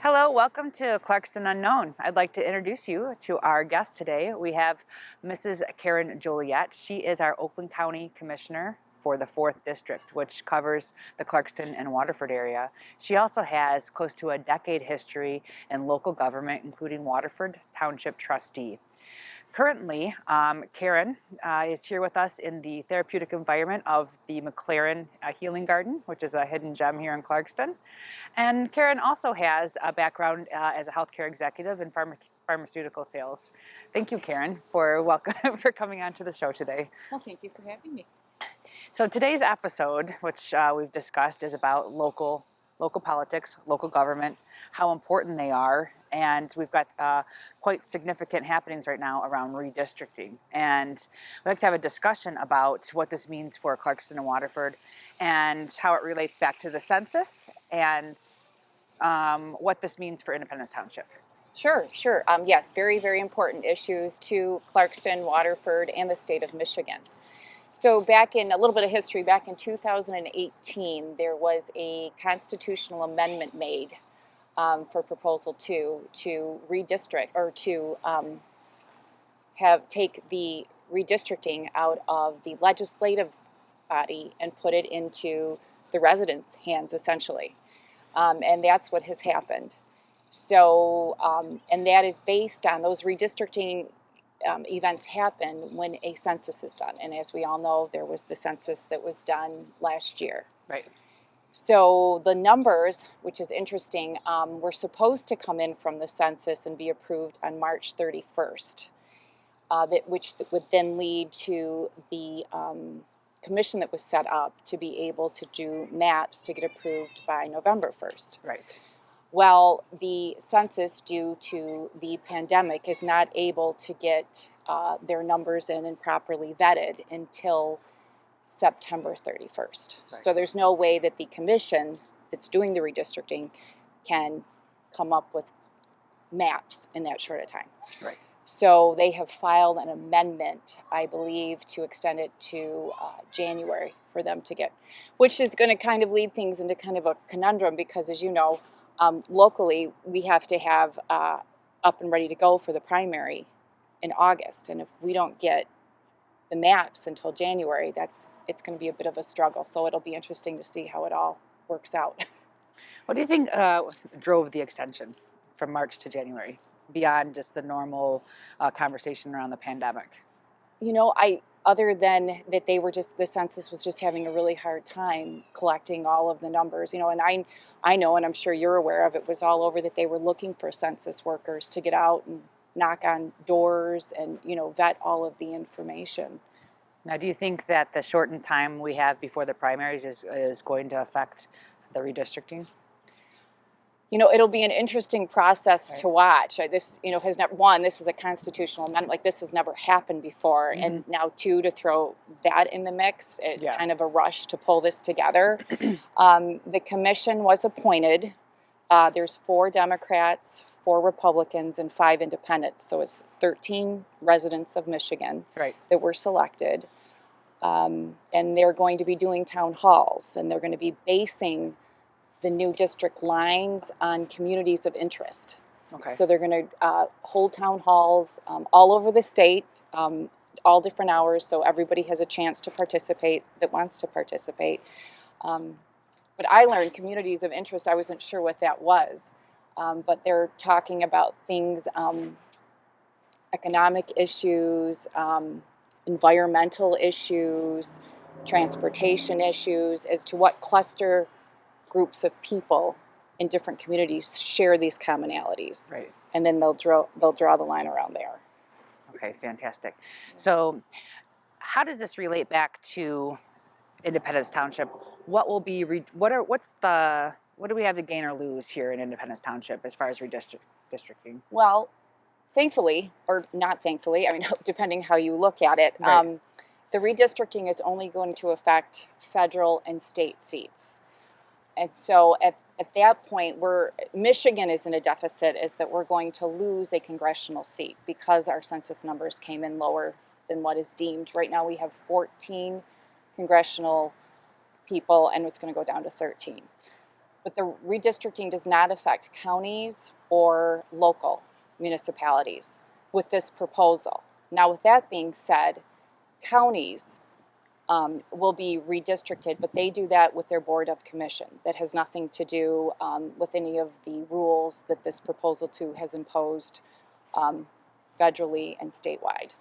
Hello, welcome to Clarkston Unknown. I'd like to introduce you to our guest today. We have Mrs. Karen Joliat. She is our Oakland County Commissioner for the 4th District, which covers the Clarkston and Waterford area. She also has close to a decade history in local government, including Waterford Township Trustee. Currently, Karen is here with us in the therapeutic environment of the McLaren Healing Garden, which is a hidden gem here in Clarkston. And Karen also has a background as a healthcare executive in pharmaceutical sales. Thank you, Karen, for for coming on to the show today. Well, thank you for having me. So today's episode, which we've discussed, is about local politics, local government, how important they are, and we've got quite significant happenings right now around redistricting. And we'd like to have a discussion about what this means for Clarkston and Waterford and how it relates back to the census and what this means for Independence Township. Sure. Yes, very, very important issues to Clarkston, Waterford, and the state of Michigan. So back in a little bit of history, back in 2018, there was a constitutional amendment made for Proposal 2 to redistrict or to take the redistricting out of the legislative body and put it into the residents' hands, essentially. And that's what has happened. So, and that is based on those redistricting events happen when a census is done. And as we all know, there was the census that was done last year. Right. So the numbers, which is interesting, were supposed to come in from the census and be approved on March 31st, which would then lead to the commission that was set up to be able to do maps to get approved by November 1st. Right. Well, the census, due to the pandemic, is not able to get their numbers in and properly vetted until September 31st. Right. So there's no way that the commission that's doing the redistricting can come up with maps in that short a time. Right. So they have filed an amendment, I believe, to extend it to January for them to get, which is going to kind of lead things into kind of a conundrum because, as you know, locally, we have to have up and ready to go for the primary in August. And if we don't get the maps until January, it's going to be a bit of a struggle. So it'll be interesting to see how it all works out. What do you think drove the extension from March to January, beyond just the normal conversation around the pandemic? You know, other than that the census was just having a really hard time collecting all of the numbers, you know, and I know, and I'm sure you're aware of, it was all over that they were looking for census workers to get out and knock on doors and, you know, vet all of the information. Now, do you think that the shortened time we have before the primaries is going to affect the redistricting? You know, it'll be an interesting process to watch. This, you know, this is a constitutional amendment. Like, this has never happened before. Mm-hmm. And now, two, to throw that in the mix, kind of a rush to pull this together. The commission was appointed. There's 4 Democrats, 4 Republicans, and 5 independents. So it's 13 residents of Michigan that were selected. And they're going to be doing town halls, and they're going to be basing the new district lines on communities of interest. Okay. So they're going to hold town halls all over the state, all different hours, so everybody has a chance to participate that wants to participate. But I learned communities of interest. I wasn't sure what that was, but they're talking about things, economic issues, environmental issues, transportation issues, as to what cluster groups of people in different communities share these commonalities. Right. And then they'll draw the line around there. Okay, fantastic. So how does this relate back to Independence Township? What will be what do we have to gain or lose here in Independence Township as far as redistricting? Well, thankfully, or not thankfully, I mean, depending how you look at it, right. The redistricting is only going to affect federal and state seats. And so at that point, Michigan is in a deficit, is that we're going to lose a congressional seat because our census numbers came in lower than what is deemed. Right now we have 14 congressional people, and it's going to go down to 13. But the redistricting does not affect counties or local municipalities with this proposal. Now, with that being said, counties will be redistricted, but they do that with their Board of Commission. That has nothing to do with any of the rules that this proposal too has imposed federally and statewide.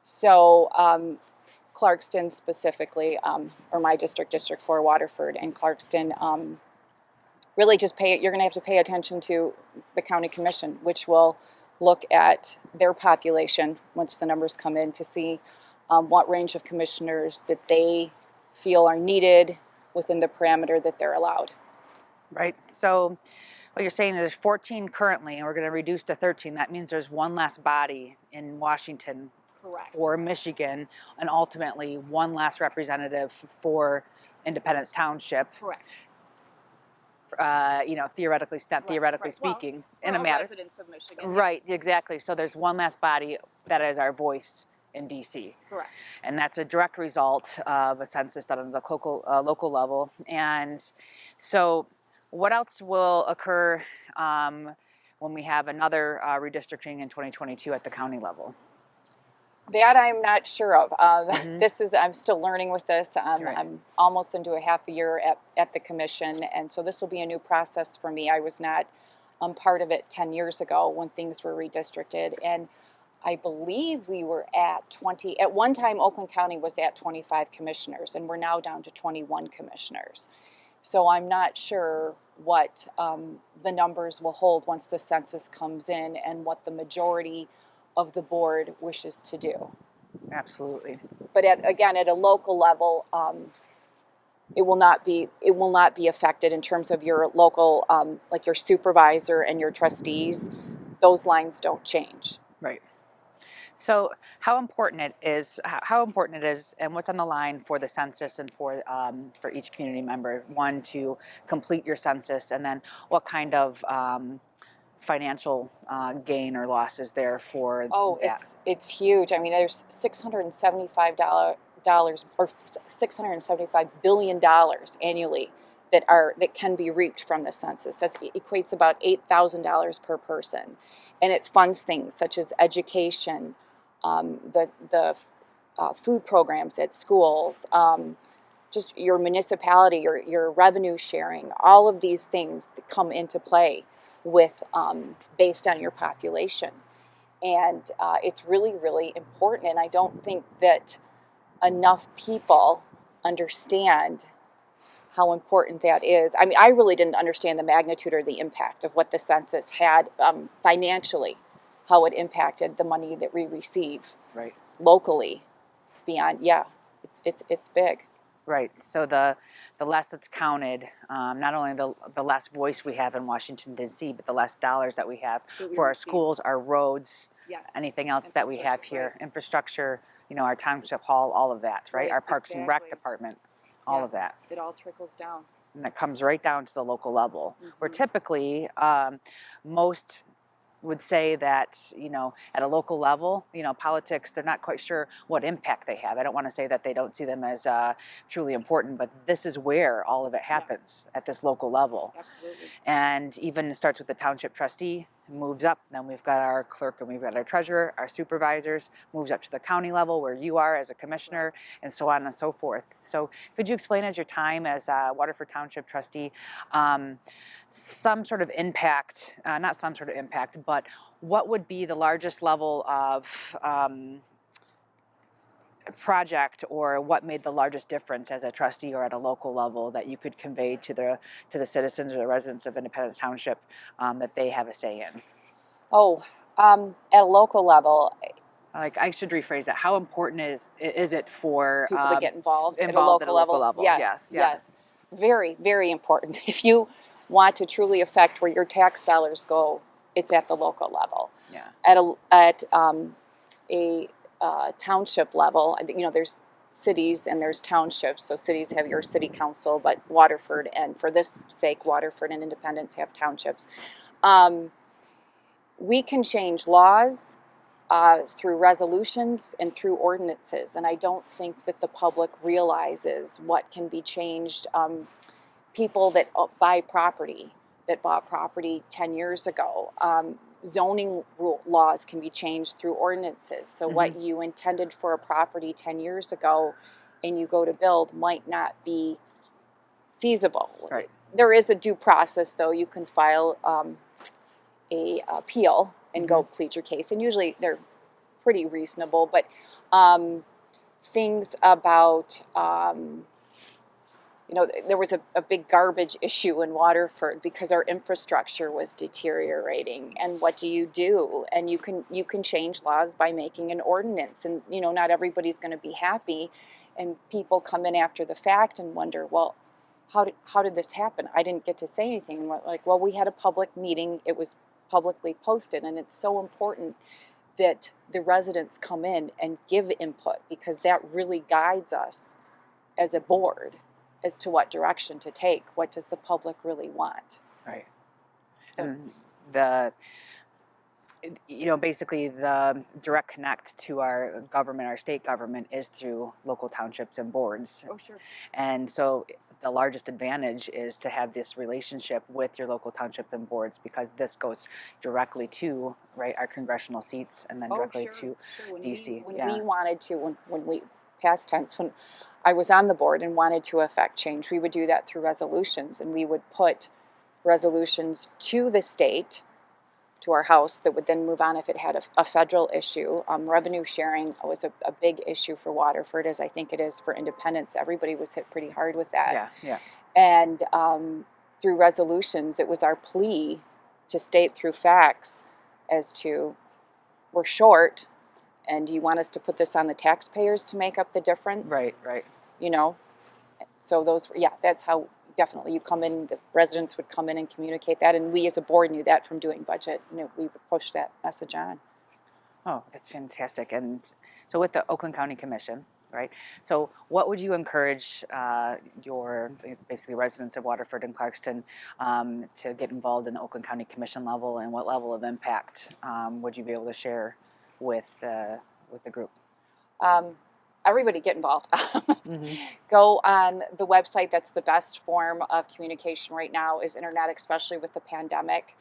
So Clarkston specifically, or my district, District 4, Waterford, and Clarkston, really just you're going to have to pay attention to the county commission, which will look at their population once the numbers come in to see what range of commissioners that they feel are needed within the parameter that they're allowed. Right. So what you're saying is there's 14 currently, and we're going to reduce to 13. That means there's one less body in Washington. Correct. Or Michigan, and ultimately one less representative for Independence Township. Correct. Theoretically, not theoretically speaking, in a matter. Residents of Michigan. Right, exactly. So there's one less body that is our voice in DC. Correct. And that's a direct result of a census done at the local level. And so what else will occur when we have another redistricting in 2022 at the county level? That I'm not sure of. I'm still learning with this. Right. I'm almost into a half a year at the commission, and so this will be a new process for me. I was not part of it 10 years ago when things were redistricted, and I believe we were at 20. At one time, Oakland County was at 25 commissioners, and we're now down to 21 commissioners. So I'm not sure what the numbers will hold once the census comes in and what the majority of the board wishes to do. Absolutely. But at a local level, it will not be affected in terms of your local, like your supervisor and your trustees. Those lines don't change. Right. So how important it is, and what's on the line for the census and for each community member? One, to complete your census, and then what kind of financial gain or loss is there for that? It's huge. I mean, there's $675 or $675 billion annually that can be reaped from the census. That equates about $8,000 per person, and it funds things such as education, the food programs at schools, just your municipality, your revenue sharing. All of these things that come into play with based on your population, and it's really, really important. And I don't think that enough people understand how important that is. I mean, I really didn't understand the magnitude or the impact of what the census had financially, how it impacted the money that we receive Right. locally. Beyond, it's big. Right. So the less that's counted, not only the less voice we have in Washington, D.C., but the less dollars that we have for our schools, our roads, anything else that we have here, infrastructure, our township hall, all of that, right? Our Parks and Rec department, all of that. It all trickles down. And that comes right down to the local level, where typically most would say that, at a local level, politics, they're not quite sure what impact they have. I don't want to say that they don't see them as truly important, but this is where all of it happens, at this local level. Absolutely. And even it starts with the township trustee, moves up, then we've got our clerk and we've got our treasurer, our supervisors, moves up to the county level where you are as a commissioner, and so on and so forth. So could you explain, as your time as a Waterford Township trustee, some sort of impact, not some sort of impact, but what would be the largest level of project, or what made the largest difference as a trustee or at a local level that you could convey to the citizens or the residents of Independence Township that they have a say in? At a local level, Like, I should rephrase it. How important is it for people to get involved at a at local level? Yes. Very, very important. If you want to truly affect where your tax dollars go, it's at the local level. Yeah. At a township level, there's cities and there's townships. So cities have your city council, but Waterford, and for this sake, Waterford and Independence have townships. We can change laws through resolutions and through ordinances, and I don't think that the public realizes what can be changed people that buy property, that bought property 10 years ago. Zoning laws can be changed through ordinances. So what you intended for a property 10 years ago and you go to build might not be feasible. Right. There is a due process, though. You can file a appeal and go plead your case. And usually they're pretty reasonable. But things about... there was a big garbage issue in Waterford because our infrastructure was deteriorating. And what do? And you can change laws by making an ordinance. And, not everybody's going to be happy. And people come in after the fact and wonder, well, how did this happen? I didn't get to say anything. And we're like, well, we had a public meeting. It was publicly posted. And it's so important that the residents come in and give input, because that really guides us as a board as to what direction to take. What does the public really want? Right. So, and basically the direct connect to our government, our state government, is through local townships and boards. oh, sure. And so the largest advantage is to have this relationship with your local township and boards, because this goes directly to, right, our congressional seats, and then directly to When DC. We wanted to, when we, past tense, when I was on the board and wanted to affect change, we would do that through resolutions, and we would put resolutions to the state, to our House, that would then move on if it had a federal issue. Revenue sharing was a big issue for Waterford, as I think it is for Independence. Everybody was hit pretty hard with that. Yeah. And through resolutions, it was our plea to state through facts as to, we're short, and do you want us to put this on the taxpayers to make up the difference? Right. So that's how, definitely, you come in, the residents would come in and communicate that, and we as a board knew that from doing budget, we would push that message on. Oh, that's fantastic. And so with the Oakland County Commission, right, so what would you encourage your basically residents of Waterford and Clarkston to get involved in the Oakland County Commission level, and what level of impact would you be able to share with the group? Everybody get involved. Go on the website. That's the best form of communication right now, is internet, especially with the pandemic.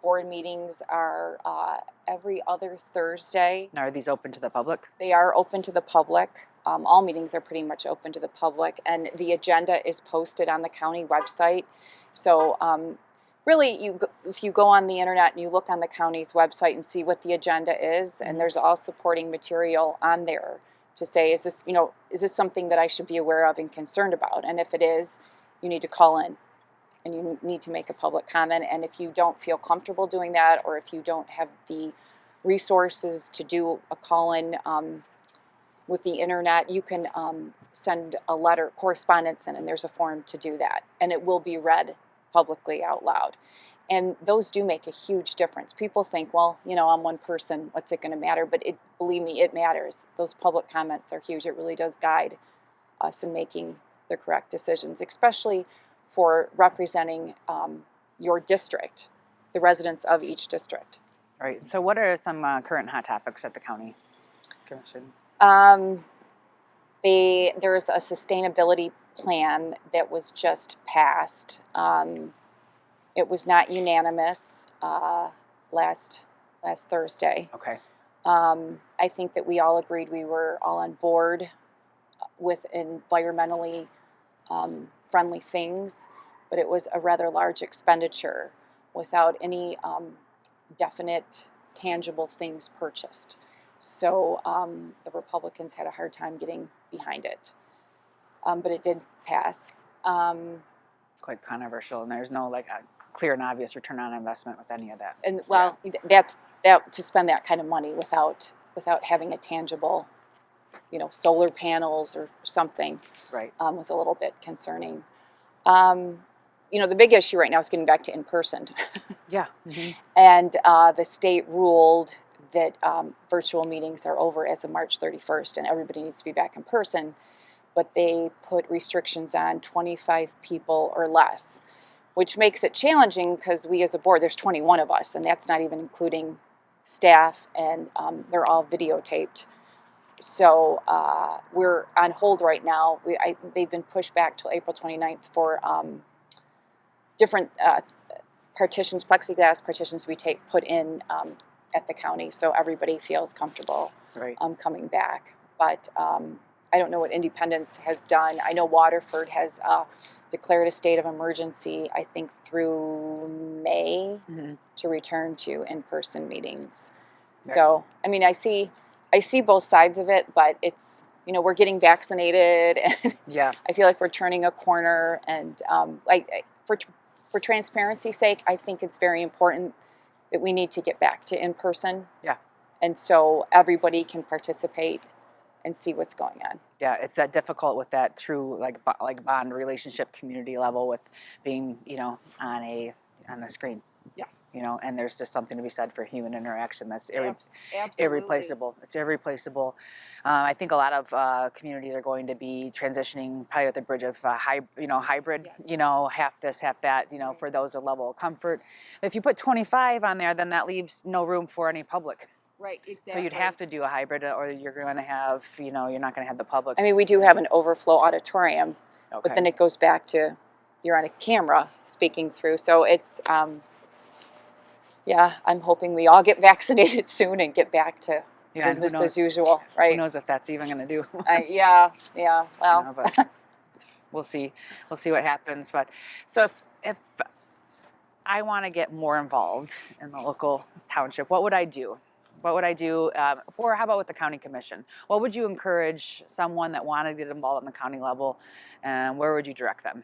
Board meetings are every other Thursday. Now, are these open to the public? They are open to the public. All meetings are pretty much open to the public, and the agenda is posted on the county website. So really, if you go on the internet and you look on the county's website and see what the agenda is, and there's all supporting material on there to say, is this something that I should be aware of and concerned about? And if it is, you need to call in and you need to make a public comment. And if you don't feel comfortable doing that, or if you don't have the resources to do a call-in with the internet, you can send a letter, correspondence in, and there's a form to do that. And it will be read publicly out loud. And those do make a huge difference. People think, well, I'm one person, what's it going to matter? But believe me, it matters. Those public comments are huge. It really does guide us in making the correct decisions, especially for representing your district, the residents of each district. All right. So what are some current hot topics at the County Commission? There's a sustainability plan that was just passed. It was not unanimous last Thursday. Okay. I think that we all agreed we were all on board with environmentally friendly things, but it was a rather large expenditure without any definite, tangible things purchased. So the Republicans had a hard time getting behind it, but it did pass. Quite controversial, and there's no a clear and obvious return on investment with any of that. And that's to spend that kind of money without having a tangible, solar panels or something, right, was a little bit concerning. The big issue right now is getting back to in-person. Yeah. And the state ruled that virtual meetings are over as of March 31st, and everybody needs to be back in person. But they put restrictions on 25 people or less, which makes it challenging because we as a board, there's 21 of us, and that's not even including staff, and they're all videotaped. so we're on hold right now. They've been pushed back till April 29th for different partitions, plexiglass partitions we put in at the county, so everybody feels comfortable coming back. But I don't know what Independence has done. I know Waterford has declared a state of emergency, I think through May, to return to in-person meetings. Right. So, I mean, I see both sides of it, but it's, we're getting vaccinated, and I feel like we're turning a corner. And for transparency's sake, I think it's very important that we need to get back to in-person. Yeah. And so everybody can participate and see what's going on. Yeah, it's that difficult with that true like bond relationship community level with being, on a screen. Yes. And there's just something to be said for human interaction that's irreplaceable. It's irreplaceable. I think a lot of communities are going to be transitioning probably at the bridge of hybrid, yes. Half this, half that, for those a level of comfort. If you put 25 on there, then that leaves no room for any public. Right, exactly. So you'd have to do a hybrid, or you're going to have, you're not going to have the public. I mean, we do have an overflow auditorium, but then it goes back to you're on a camera speaking through. So it's, I'm hoping we all get vaccinated soon and get back to business as usual, right? Who knows if that's even going to do? Well. But we'll see. We'll see what happens. But so if I want to get more involved in the local township, what would I do? What would I do how about with the county commission? What would you encourage someone that wanted to get involved on the county level, and where would you direct them?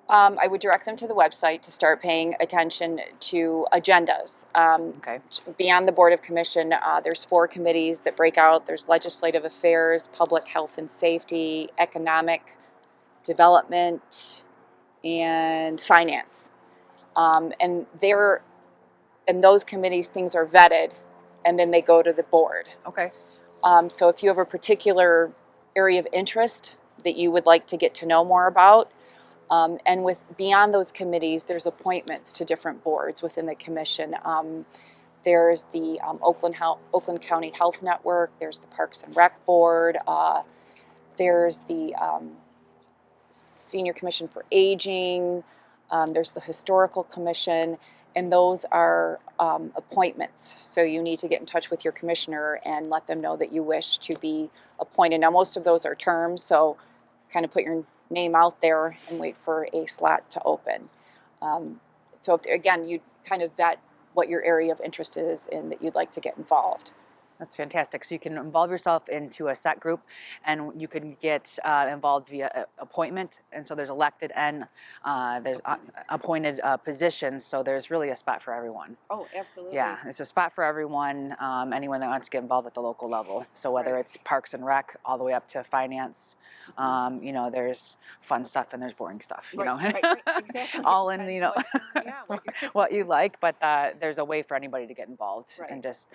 I would direct them to the website to start paying attention to agendas. Beyond the Board of Commission, there's 4 committees that break out. There's Legislative Affairs, Public Health and Safety, Economic Development, and Finance. And in those committees, things are vetted, and then they go to the board. Okay. So if you have a particular area of interest that you would like to get to know more about, and beyond those committees, there's appointments to different boards within the commission. There's the Oakland County Health Network. There's the Parks and Rec Board. There's the Senior Commission for Aging. There's the Historical Commission. And those are appointments. So you need to get in touch with your commissioner and let them know that you wish to be appointed. Now, most of those are terms, so kind of put your name out there and wait for a slot to open. So again, you kind of vet what your area of interest is in that you'd like to get involved. That's fantastic. So you can involve yourself into a set group, and you can get involved via appointment. And so there's elected and there's appointed positions. So there's really a spot for everyone. Oh, absolutely. Yeah, it's a spot for everyone, anyone that wants to get involved at the local level. So whether it's Parks and Rec all the way up to finance, there's fun stuff and there's boring stuff, Right, exactly. all in, what you like. But there's a way for anybody to get involved and just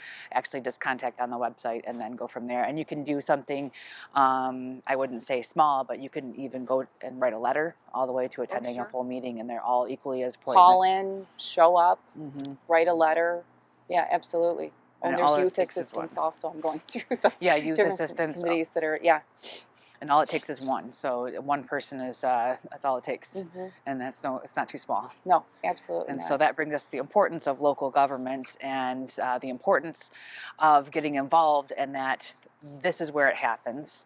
contact on the website and then go from there. And you can do something, I wouldn't say small, but you can even go and write a letter all the way to attending a full meeting, and they're all equally as important. Call in, show up, write a letter. Yeah, absolutely. And there's youth assistance also. I'm going through the youth assistance committees that are, And all it takes is one. So one person is that's all it takes, and it's not too small. No, absolutely. And not. so that brings us to the importance of local government and the importance of getting involved, and that this is where it happens,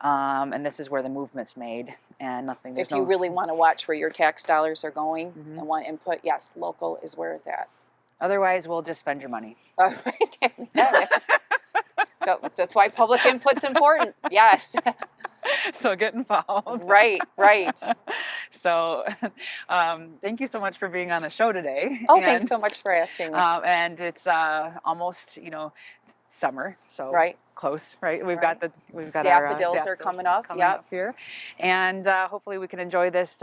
and this is where the movement's made, and nothing. If you really want to watch where your tax dollars are going and want input, yes, local is where it's at. Otherwise, we'll just spend your money. So that's why public input's important. Yes. So get involved. Right. So thank you so much for being on the show today. Oh, thanks so much for asking me. And it's almost, summer, so close, right? We've got daffodils are coming up. Up here. And hopefully we can enjoy this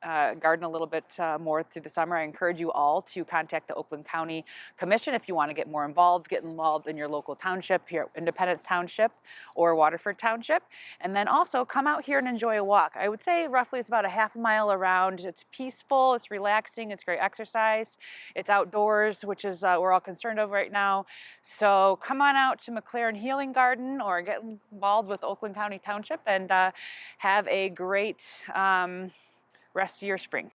garden a little bit more through the summer, I encourage you all to contact the Oakland County Commission if you want to get more involved. Get involved in your local township, your Independence Township or Waterford Township. And then also come out here and enjoy a walk. I would say roughly it's about a half a mile around. It's peaceful, it's relaxing, it's great exercise. It's outdoors, which is we're all concerned over right now. So come on out to McLaren Healing Garden or get involved with Oakland County Township and have a great rest of your spring.